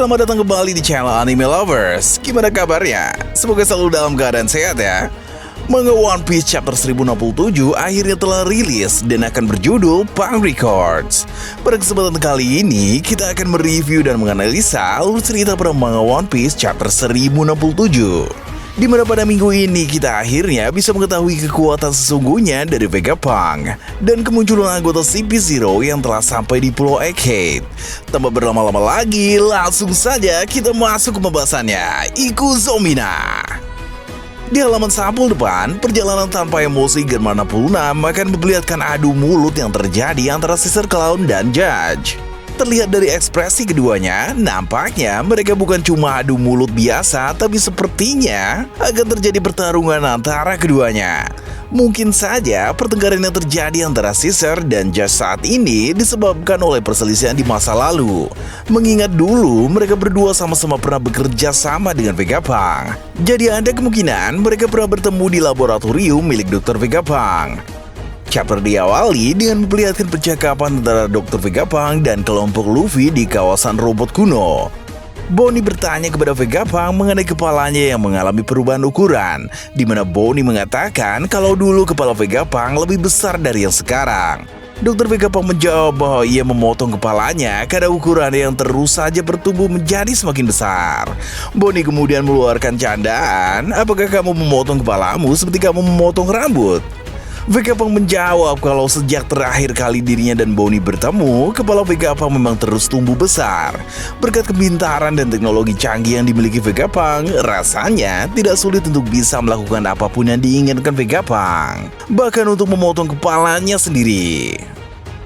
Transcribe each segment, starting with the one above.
Selamat datang kembali di channel Anime Lovers. Gimana kabarnya? Semoga selalu dalam keadaan sehat ya. Manga One Piece chapter 1067 akhirnya telah rilis dan akan berjudul Punk Records. Pada kesempatan kali ini, kita akan mereview dan menganalisa alur cerita pada manga One Piece chapter 1067. Di mana pada minggu ini kita akhirnya bisa mengetahui kekuatan sesungguhnya dari Vegapunk dan kemunculan anggota CP0 yang telah sampai di Pulau Egghead. Tanpa berlama-lama lagi, langsung saja kita masuk ke pembahasannya. Iku Zomina. Di halaman sampul depan, perjalanan tanpa emosi Germana Pulunam akan memperlihatkan adu mulut yang terjadi antara Caesar Clown dan Judge. Terlihat dari ekspresi keduanya, nampaknya mereka bukan cuma adu mulut biasa, tapi sepertinya akan terjadi pertarungan antara keduanya. Mungkin saja pertengkaran yang terjadi antara Caesar dan Judge saat ini disebabkan oleh perselisihan di masa lalu. Mengingat dulu mereka berdua sama-sama pernah bekerja sama dengan Vegapunk. Jadi ada kemungkinan mereka pernah bertemu di laboratorium milik Dr. Vegapunk. Chapter diawali dengan memperlihatkan percakapan antara Dr. Vegapunk dan kelompok Luffy di kawasan robot kuno. Bonnie bertanya kepada Vegapunk mengenai kepalanya yang mengalami perubahan ukuran, di mana Bonnie mengatakan kalau dulu kepala Vegapunk lebih besar dari yang sekarang. Dr. Vegapunk menjawab bahwa ia memotong kepalanya karena ukurannya yang terus saja bertumbuh menjadi semakin besar. Bonnie kemudian mengeluarkan candaan, "Apakah kamu memotong kepalamu seperti kamu memotong rambut?" Vegapunk menjawab kalau sejak terakhir kali dirinya dan Bonnie bertemu, kepala Vegapunk memang terus tumbuh besar. Berkat kepintaran dan teknologi canggih yang dimiliki Vegapunk, rasanya tidak sulit untuk bisa melakukan apapun yang diinginkan Vegapunk, bahkan untuk memotong kepalanya sendiri.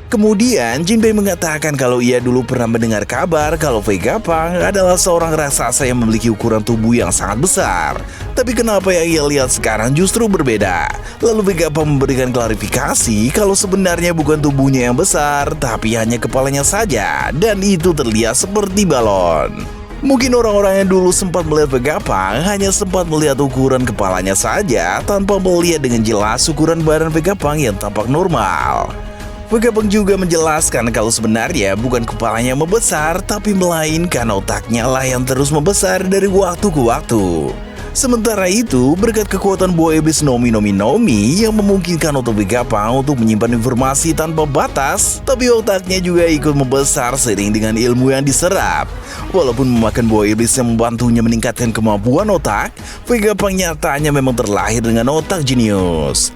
Kemudian Jinbei mengatakan kalau ia dulu pernah mendengar kabar kalau Vegapunk adalah seorang raksasa yang memiliki ukuran tubuh yang sangat besar. Tapi kenapa yang ia lihat sekarang justru berbeda? Lalu Vegapunk memberikan klarifikasi kalau sebenarnya bukan tubuhnya yang besar, tapi hanya kepalanya saja, dan itu terlihat seperti balon. Mungkin orang-orang yang dulu sempat melihat Vegapunk hanya sempat melihat ukuran kepalanya saja tanpa melihat dengan jelas ukuran badan Vegapunk yang tampak normal. Vegapunk juga menjelaskan kalau sebenarnya bukan kepalanya yang membesar, tapi melainkan otaknya lah yang terus membesar dari waktu ke waktu. Sementara itu, berkat kekuatan buah iblis Nomi yang memungkinkan otak Vegapunk untuk menyimpan informasi tanpa batas, tapi otaknya juga ikut membesar seiring dengan ilmu yang diserap. Walaupun memakan buah iblis yang membantunya meningkatkan kemampuan otak, Vegapunk nyatanya memang terlahir dengan otak jenius.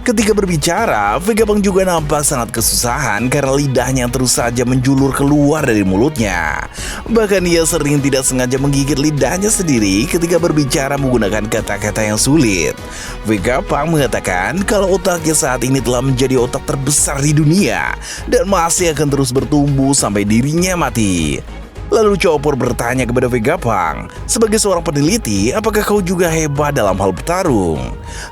Ketika berbicara, Vegapunk juga nampak sangat kesusahan karena lidahnya terus saja menjulur keluar dari mulutnya. Bahkan ia sering tidak sengaja menggigit lidahnya sendiri ketika berbicara menggunakan kata-kata yang sulit. Vegapunk mengatakan kalau otaknya saat ini telah menjadi otak terbesar di dunia dan masih akan terus bertumbuh sampai dirinya mati. Lalu Chopper bertanya kepada Vegapunk, "Sebagai seorang peneliti, apakah kau juga hebat dalam hal bertarung?"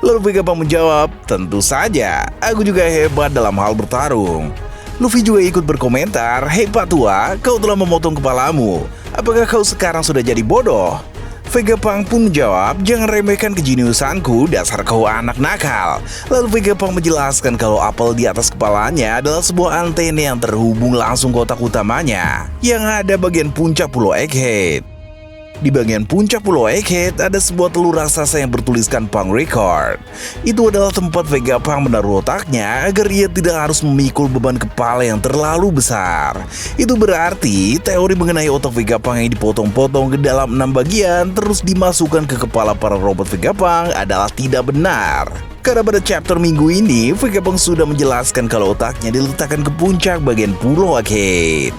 Lalu Vegapunk menjawab, "Tentu saja, aku juga hebat dalam hal bertarung." Luffy juga ikut berkomentar, "Hei Pak Tua, kau telah memotong kepalamu. Apakah kau sekarang sudah jadi bodoh?" Vegapunk pun menjawab, "Jangan remehkan kejeniusanku, dasar kau anak nakal." Lalu Vegapunk menjelaskan kalau apel di atas kepalanya adalah sebuah antena yang terhubung langsung ke otak utamanya yang ada bagian puncak Pulau Egghead. Di bagian puncak Pulau Egghead ada sebuah telur raksasa yang bertuliskan Punk Record. Itu adalah tempat Vegapunk menaruh otaknya agar ia tidak harus memikul beban kepala yang terlalu besar. Itu berarti teori mengenai otak Vegapunk yang dipotong-potong ke dalam 6 bagian terus dimasukkan ke kepala para robot Vegapunk adalah tidak benar. Karena pada chapter minggu ini, Vegapunk sudah menjelaskan kalau otaknya diletakkan ke puncak bagian Pulau Egghead.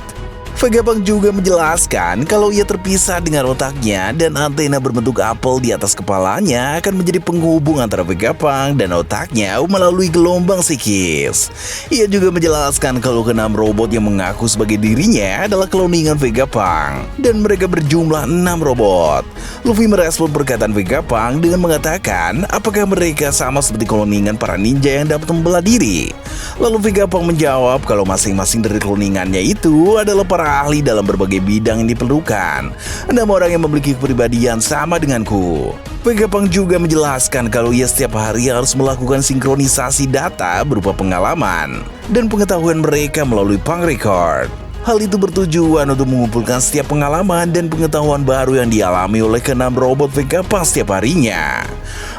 Vegapunk juga menjelaskan kalau ia terpisah dengan otaknya dan antena berbentuk apel di atas kepalanya akan menjadi penghubung antara Vegapunk dan otaknya melalui gelombang psikis. Ia juga menjelaskan kalau keenam robot yang mengaku sebagai dirinya adalah kloningan Vegapunk dan mereka berjumlah 6 robot. Luffy merespon perkataan Vegapunk dengan mengatakan apakah mereka sama seperti kloningan para ninja yang dapat membelah diri. Lalu Vegapunk menjawab kalau masing-masing dari kloningannya itu adalah para ahli dalam berbagai bidang yang diperlukan. 6 orang yang memiliki kepribadian sama denganku. Vegapunk juga menjelaskan kalau ia setiap hari harus melakukan sinkronisasi data berupa pengalaman dan pengetahuan mereka melalui Punk Record. Hal itu bertujuan untuk mengumpulkan setiap pengalaman dan pengetahuan baru yang dialami oleh keenam robot Vegapunk setiap harinya.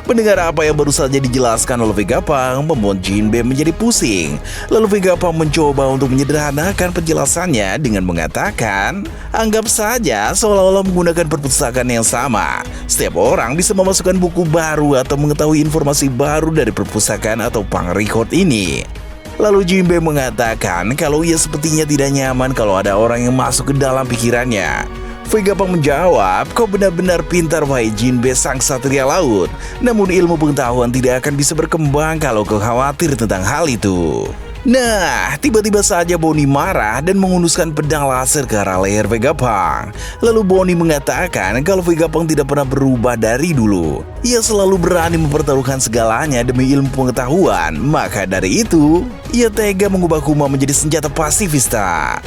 Mendengar apa yang baru saja dijelaskan oleh Vegapunk membuat Jinbe menjadi pusing. Lalu Vegapunk mencoba untuk menyederhanakan penjelasannya dengan mengatakan, anggap saja seolah-olah menggunakan perpustakaan yang sama. Setiap orang bisa memasukkan buku baru atau mengetahui informasi baru dari perpustakaan atau punk record ini. Lalu Jinbe mengatakan kalau ia sepertinya tidak nyaman kalau ada orang yang masuk ke dalam pikirannya. Vegapunk menjawab, kau benar-benar pintar wahai Jinbe sang satria laut. Namun ilmu pengetahuan tidak akan bisa berkembang kalau kau khawatir tentang hal itu. Nah, tiba-tiba saja Bonnie marah dan menghunuskan pedang laser ke arah leher Vegapunk. Lalu Bonnie mengatakan kalau Vegapunk tidak pernah berubah dari dulu. Ia selalu berani mempertaruhkan segalanya demi ilmu pengetahuan. Maka dari itu, ia tega mengubah Kuma menjadi senjata pasifista.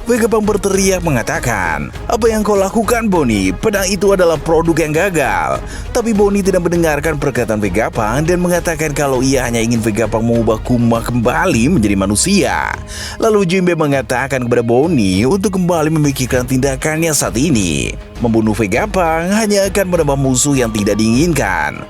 Vegapunk berteriak mengatakan, apa yang kau lakukan Bonnie? Pedang itu adalah produk yang gagal. Tapi Bonnie tidak mendengarkan perkataan Vegapunk dan mengatakan kalau ia hanya ingin Vegapunk mengubah Kuma kembali menjadi manusia. Lalu Jinbe mengatakan kepada Bonnie untuk kembali memikirkan tindakannya saat ini. Membunuh Vegapunk hanya akan menambah musuh yang tidak diinginkan.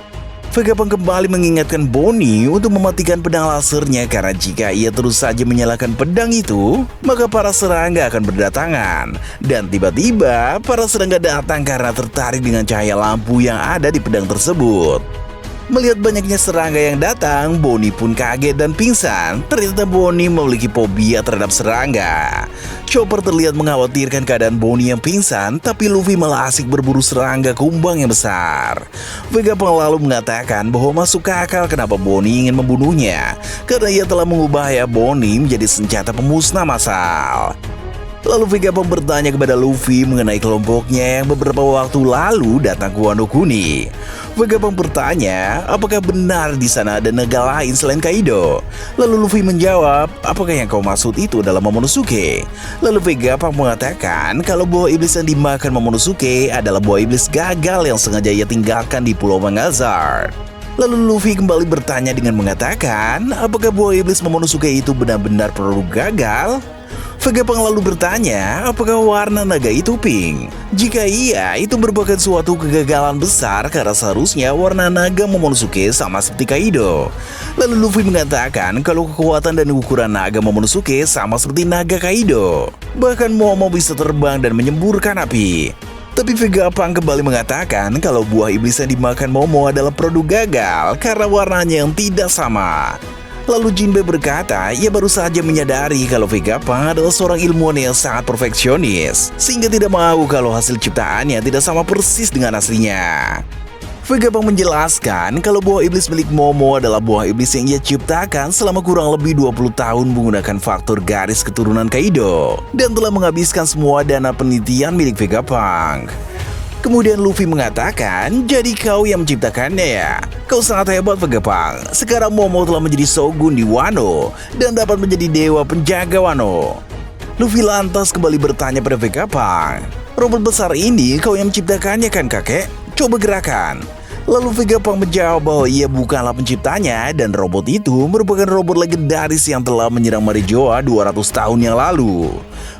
Vegapunk kembali mengingatkan Bonnie untuk mematikan pedang lasernya karena jika ia terus saja menyalakan pedang itu, maka para serangga akan berdatangan. Dan tiba-tiba, para serangga datang karena tertarik dengan cahaya lampu yang ada di pedang tersebut. Melihat banyaknya serangga yang datang, Bonnie pun kaget dan pingsan. Ternyata Bonnie memiliki fobia terhadap serangga. Chopper terlihat mengkhawatirkan keadaan Bonnie yang pingsan, tapi Luffy malah asik berburu serangga kumbang yang besar. Vegapunk lalu mengatakan bahwa masuk akal kenapa Bonnie ingin membunuhnya, karena ia telah mengubah ayah Bonnie menjadi senjata pemusnah massal. Lalu Vegapunk bertanya kepada Luffy mengenai kelompoknya yang beberapa waktu lalu datang ke Wano Kuni. Vegapunk bertanya, apakah benar di sana ada naga lain selain Kaido? Lalu Luffy menjawab, apakah yang kau maksud itu adalah Momonosuke? Lalu Vegapunk mengatakan kalau buah iblis yang dimakan Momonosuke adalah buah iblis gagal yang sengaja ia tinggalkan di Pulau Mangazar. Lalu Luffy kembali bertanya dengan mengatakan, apakah buah iblis Momonosuke itu benar-benar produk gagal? Vegapunk lalu bertanya, apakah warna naga itu pink? Jika iya, itu merupakan suatu kegagalan besar karena seharusnya warna naga Momonosuke sama seperti Kaido. Lalu Luffy mengatakan kalau kekuatan dan ukuran naga Momonosuke sama seperti naga Kaido. Bahkan Momo bisa terbang dan menyemburkan api. Tapi Vegapunk kembali mengatakan kalau buah iblis yang dimakan Momo adalah produk gagal karena warnanya yang tidak sama. Lalu Jinbe berkata, ia baru saja menyadari kalau Vegapunk adalah seorang ilmuwan yang sangat perfeksionis, sehingga tidak mau kalau hasil ciptaannya tidak sama persis dengan aslinya. Vegapunk menjelaskan kalau buah iblis milik Momo adalah buah iblis yang ia ciptakan selama kurang lebih 20 tahun menggunakan faktor garis keturunan Kaido, dan telah menghabiskan semua dana penelitian milik Vegapunk. Kemudian Luffy mengatakan, jadi kau yang menciptakannya ya? Kau sangat hebat Vegapunk. Sekarang Momo telah menjadi Shogun di Wano dan dapat menjadi dewa penjaga Wano. Luffy lantas kembali bertanya pada Vegapunk, robot besar ini kau yang menciptakannya kan kakek? Coba gerakan. Lalu Vegapunk menjawab bahwa ia bukanlah penciptanya dan robot itu merupakan robot legendaris yang telah menyerang Marijoa 200 tahun yang lalu.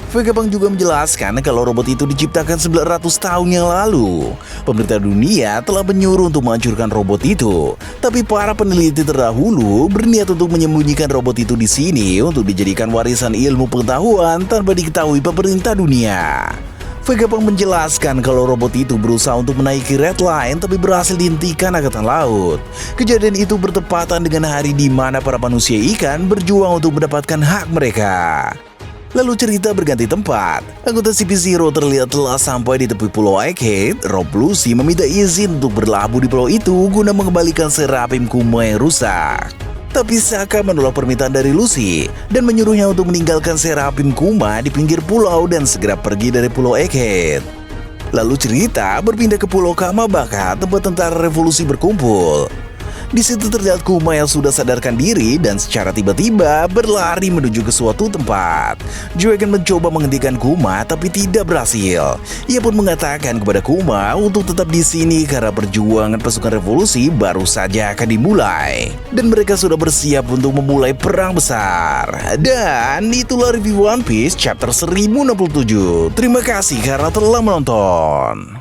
Vegapunk juga menjelaskan kalau robot itu diciptakan 900 tahun yang lalu. Pemerintah dunia telah menyuruh untuk menghancurkan robot itu, tapi para peneliti terdahulu berniat untuk menyembunyikan robot itu di sini untuk dijadikan warisan ilmu pengetahuan tanpa diketahui pemerintah dunia. Vegapunk menjelaskan kalau robot itu berusaha untuk menaiki Red Line tapi berhasil dihentikan Angkatan Laut. Kejadian itu bertepatan dengan hari di mana para manusia ikan berjuang untuk mendapatkan hak mereka. Lalu cerita berganti tempat. Anggota CP0 terlihat telah sampai di tepi Pulau Egghead. Rob Lucy meminta izin untuk berlabuh di pulau itu guna mengembalikan Seraphim Kuma yang rusak. Tapi Saka menolak permintaan dari Lucy dan menyuruhnya untuk meninggalkan Seraphim Kuma di pinggir pulau dan segera pergi dari Pulau Egghead. Lalu cerita berpindah ke Pulau Kamabaka, tempat tentara revolusi berkumpul. Di situ terlihat Kuma yang sudah sadarkan diri dan secara tiba-tiba berlari menuju ke suatu tempat. Dragon mencoba menghentikan Kuma tapi tidak berhasil. Ia pun mengatakan kepada Kuma untuk tetap di sini karena perjuangan pasukan revolusi baru saja akan dimulai dan mereka sudah bersiap untuk memulai perang besar. Dan itulah review One Piece chapter 1067. Terima kasih karena telah menonton.